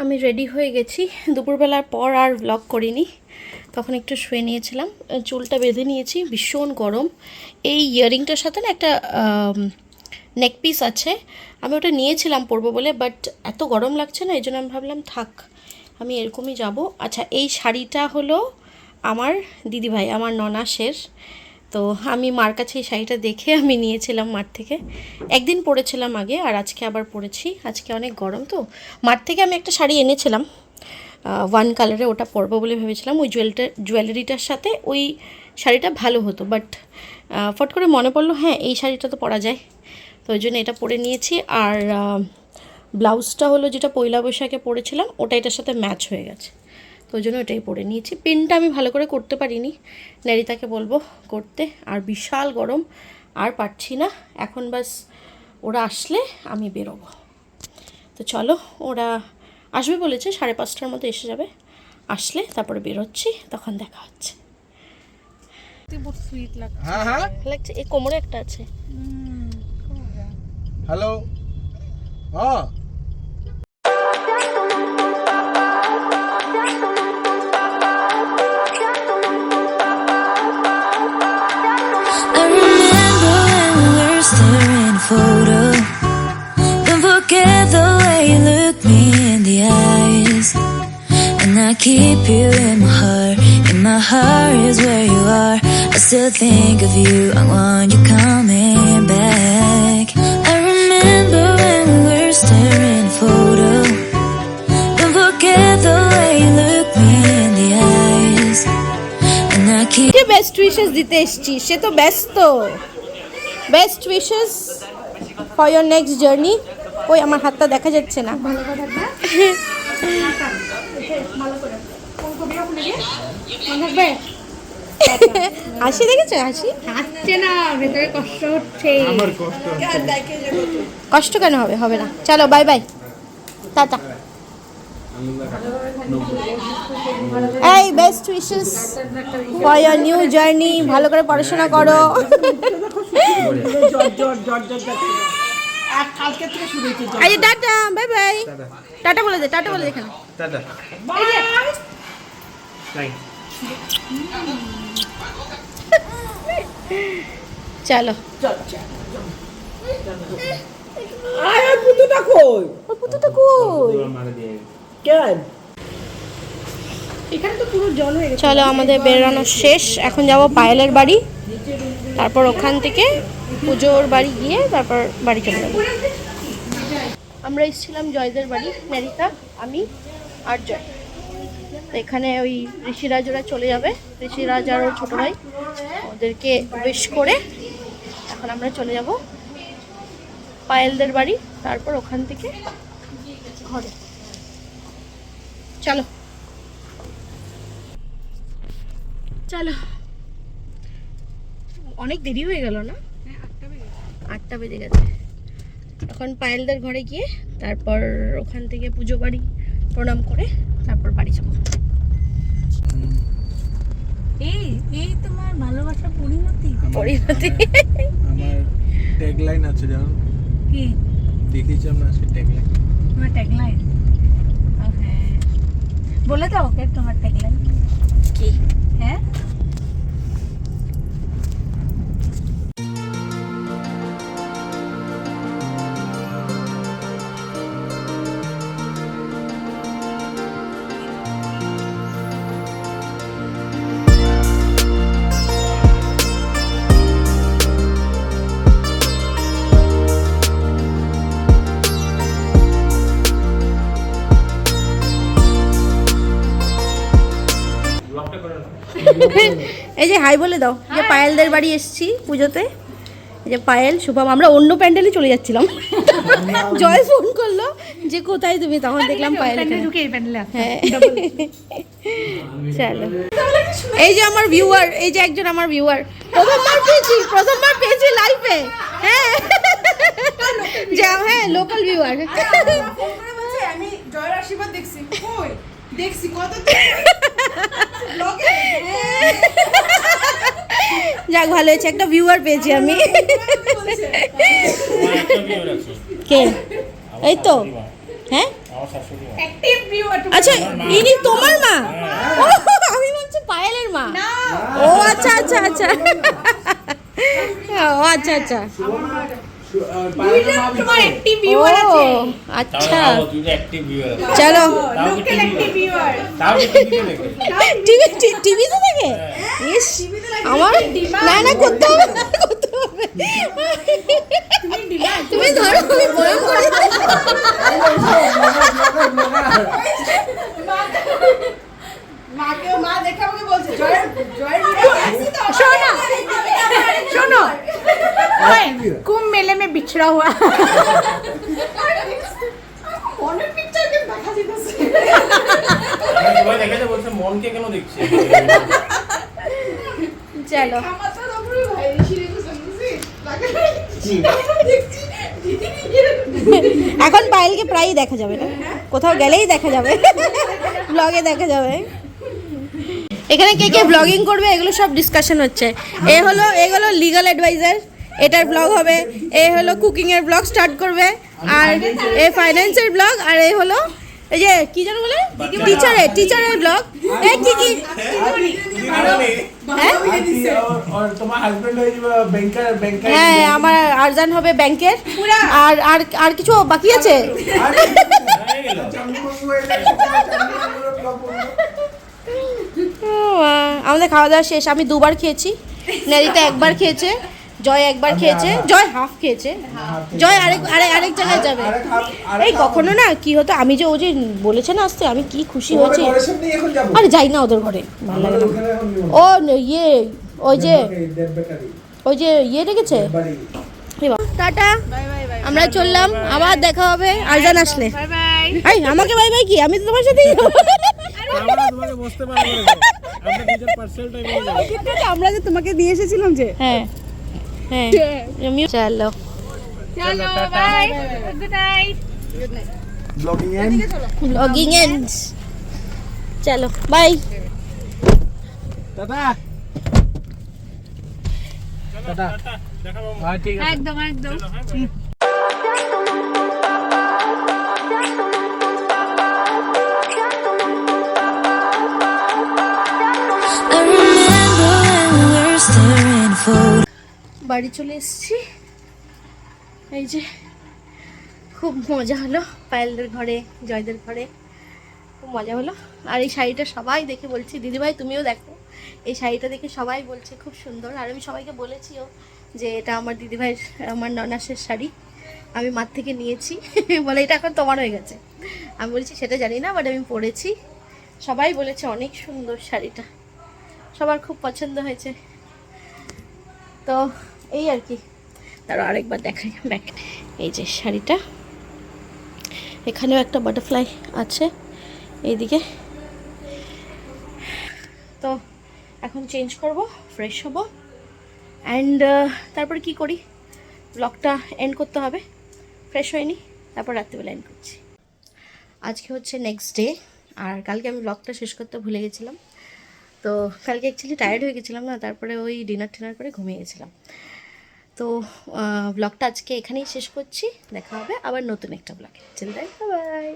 আমি রেডি হয়ে গেছি। দুপুরবেলার পর আর ব্লগ করিনি, তখন একটু শুয়ে নিয়েছিলাম। চুলটা বেঁধে নিয়েছি, ভীষণ গরম। এই ইয়াররিংটার সাথে না একটা নেক পিস আছে, আমি ওটা নিয়েছিলাম পরবো বলে, বাট এত গরম লাগছে না, এই জন্য আমি ভাবলাম থাক, আমি এরকমই যাব। আচ্ছা, এই শাড়িটা হলো আমার দিদিভাই, আমার ননাসের। তো আমি মার কাছে এই শাড়িটা দেখে আমি নিয়েছিলাম মার থেকে। একদিন পরেছিলাম আগে, আর আজকে আবার পরেছি। আজকে অনেক গরম তো, মার থেকে আমি একটা শাড়ি এনেছিলাম ওয়ান কালারে, ওটা পরবো বলে ভেবেছিলাম। ওই জুয়েলারিটার সাথে ওই শাড়িটা ভালো হতো, বাট ফট করে মনে পড়লো হ্যাঁ এই শাড়িটা তো পরা যায়, তো ওই জন্য এটা পরে নিয়েছি। আর ব্লাউজটা হলো যেটা পয়লা বৈশাখে পরেছিলাম, ওটা এটার সাথে ম্যাচ হয়ে গেছে, তো ওই জন্য এটাই পরে নিয়েছি। পিনটা আমি ভালো করে করতে পারিনি, নেরিতাকে বলবো করতে। আর বিশাল গরম, আর পারছি না এখন। বাস ওরা আসলে আমি বেরোবো। তো চলো, ওরা আসবে বলেছে 5:30টার মতো এসে যাবে, আসলে তারপরে বেরোচ্ছি, তখন দেখা হচ্ছে। লাগছে এই কোমরে একটা আছে। হ্যালো, হ্যাঁ photo. Don't forget the way you look me in the eyes. And I keep you in my heart. In my heart is where you are. I still think of you. I want you coming back. I remember when we were staring photo. Don't forget the way you look me in the eyes. And I keep best wishes দিতে এসেছি, সে তো ব্যস্ত। Best wishes for your next journey. ওই আমার হাতটা দেখা যাচ্ছে না। হাসি দেখেছো? হাসি হাসছে না, ভেতরে কষ্ট হচ্ছে। আমার কষ্ট কষ্ট কেন হবে? হবে না। চলো বাই বাই, টাটা। এই best wishes for your new journey. ভালো করে পড়াশোনা করো। এই যে টাটা, বাই বাই। টাটা বলে দে, টাটা বলে দে এখানে। টাটা। চলো। আরে পুতুটা কই? ওই পুতুটা কই? কেন? এখানে তো পুরো জল হয়ে গেছে। চলো, আমাদের বেরানো শেষ। এখন যাব পায়েলের বাড়ি, তারপর ওখান থেকে পুজোর বাড়ি গিয়ে তারপর বাড়ি চলে যাবো। আমরা এসেছিলাম জয়দের বাড়ি, নেরিতা, আমি আর জয়। তো এখানে ওই ঋষিরাজ ওরা চলে যাবে, ঋষিরাজ আর ওর ছোটো ভাই, ওদেরকে উইশ করে এখন আমরা চলে যাব পায়েলদের বাড়ি, তারপর ওখান থেকে ঘরে। চলো চলো। অনেক দেরি হয়ে গেল না? 8টা বেজে গেছে। এখন পায়েলদের ঘরে গিয়ে তারপর ওখান থেকে পুজো বাড়ি প্রণাম করে তারপর বাড়ি যাবো। এই এই তোমার ভালোবাসা পরিণতি। পরিণতি আমার ট্যাগলাইন আছে জানো কি? দেখেছি আমরা আজকে ট্যাগলাইন। তোমার ট্যাগলাইন? ওকে, বলে দাও ওকে তোমার ট্যাগলাইন কি? হ্যাঁ, এই যে হাই বলে দাও, যে পায়েলদের বাড়ি এসেছি পুজোতে। এই যে পায়েল, শুভম, আমরা অন্য প্যান্ডেলে চলে যাচ্ছিলাম। জয় ফোন করলো যে কোথায় তুমি, তখন দেখলাম পায়েল এখানে। ঢুকে এই প্যান্ডেলে। হ্যাঁ চলো। এই যে আমার ভিউয়ার, এই যে একজন আমার ভিউয়ার, প্রথমবার পেয়েছি লাইফে। হ্যাঁ যা, হ্যাঁ লোকাল ভিউয়ার। আমি জয়ের আশীর্বাদ দেখছি, কই দেখছি কত যাক ভালো হয়েছে, একটা ভিউয়ার পেয়েছি আমি। কে? এই তো, হ্যাঁ অ্যাক্টিভ ভিউয়ার। আচ্ছা ইনি তোমার মা? ও আমি ভাবছি পায়েলের মা। ও আচ্ছা আচ্ছা আচ্ছা ও আচ্ছা আচ্ছা তোমার অ্যাক্টিভ ভিউয়ার আছে। ও আচ্ছা চলো চলো লোকাল অ্যাক্টিভ ভিউয়ার। টিভিতে দেখে ইস আমার না না করতে হবে করতে হবে তুমি ধরো আমি বরং করে মাকে মা দেখে আমাকে বলছে জয়ের শোনো শোনো ওই कुंभ मेले में बिछड़ा हुआ অনেক পিকচার কে দেখা যাচ্ছে। মনকে কেন দেখছি? চলো আমার তো পুরো ভাই শিরে গুছাচ্ছি লাগে দেখছি এখন পায়েলকে প্রায়ই দেখা যাবে না, কোথাও গেলেই দেখা যাবে, ব্লগে দেখা যাবে। এখানে কে কে ব্লগিং করবে এগুলো সব ডিসকাশন হচ্ছে। এগুলো লিগ্যাল অ্যাডভাইজার, এটার ব্লগ হবে। এ হলো কুকিং এর ব্লগ স্টার্ট করবে, আর এ ফাইন্যান্সের ব্লগ, আর এ হলো এই যে কি যেন বলে টিচারের ব্লগ। এ কি কি হ্যাঁ তোমার হাজবেন্ড হয়ে যাবে ব্যাংকার। হ্যাঁ আমার আরজান হবে ব্যাংকের। আর আর আর কিছু বাকি আছে? আমাদের খাওয়া দাওয়া শেষ। আমি দুবার খেয়েছি, নারিতা একবার খেয়েছে, জয় একবার খেয়েছে, জয় হাফ খেয়েছে, জয় আরেক জায়গায় যাবে। এই কখনো না কি হতো, আমি যে ও যে বলেছে না আসতে, আমি কি খুশি হয়েছি। আরে যাই না ওদের ঘরে, ভালো লাগে না। ও ইয়ে ওই যে ইয়ে রেখেছে। টাটা, আমরা চললাম, আবার দেখা হবে আরজান আসলে। Bye bye. এই আমাকে বাই বাই কি, আমি তো তোমার সাথেই যাবো। আমরা তোমাকে বসতে পারবো না, আমরা নিজের পার্সোনাল টাইমে যাব। আমরা যে তোমাকে দিয়ে এসেছিলাম যে হ্যাঁ হ্যাঁ চলো চলো bye good night. Blogging and blogging and চলো বাই। Tata tata. হ্যাঁ ঠিক আছে। একদম একদম। I remember when we were staring at a photo. বাড়ি চলে এসেছি। এই যে খুব মজা হলো পায়েলদের ঘরে, জয়দের ঘরে, খুব মজা হলো। আর এই শাড়িটা সবাই দেখে বলছি, দিদিভাই তুমিও দেখো, এই শাড়িটা দেখে সবাই বলছে খুব সুন্দর। আর আমি সবাইকে বলেছিও যে এটা আমার দিদিভাইয়ের, আমার ননাসের শাড়ি, আমি মার থেকে নিয়েছি। বলে এটা এখন তোমার হয়ে গেছে। আমি বলছি সেটা জানি না, বাট আমি পরেছি। সবাই বলেছে অনেক সুন্দর শাড়িটা, সবার খুব পছন্দ হয়েছে। তো এই আর কি, তারও আরেকবার দেখাই ব্যাক। এই যে শাড়িটা, এখানেও একটা বাটারফ্লাই আছে এইদিকে। তো এখন চেঞ্জ করব, ফ্রেশ হব, অ্যান্ড তারপরে কি করি, ব্লগটা এন্ড করতে হবে। ফ্রেশ হয়নি, তারপর রাত্রিবেলা এন্ড করছি। আজকে হচ্ছে নেক্সট ডে, আর কালকে আমি ব্লগটা শেষ করতে ভুলে গেছিলাম। তো কালকে অ্যাকচুয়ালি টায়ার্ড হয়ে গেছিলাম না, তারপরে ওই ডিনার করে ঘুমিয়ে গেছিলাম। তো ব্লগটা আজকে এখানেই শেষ করছি, দেখা হবে আবার নতুন একটা ব্লগে। চল বাই বাই।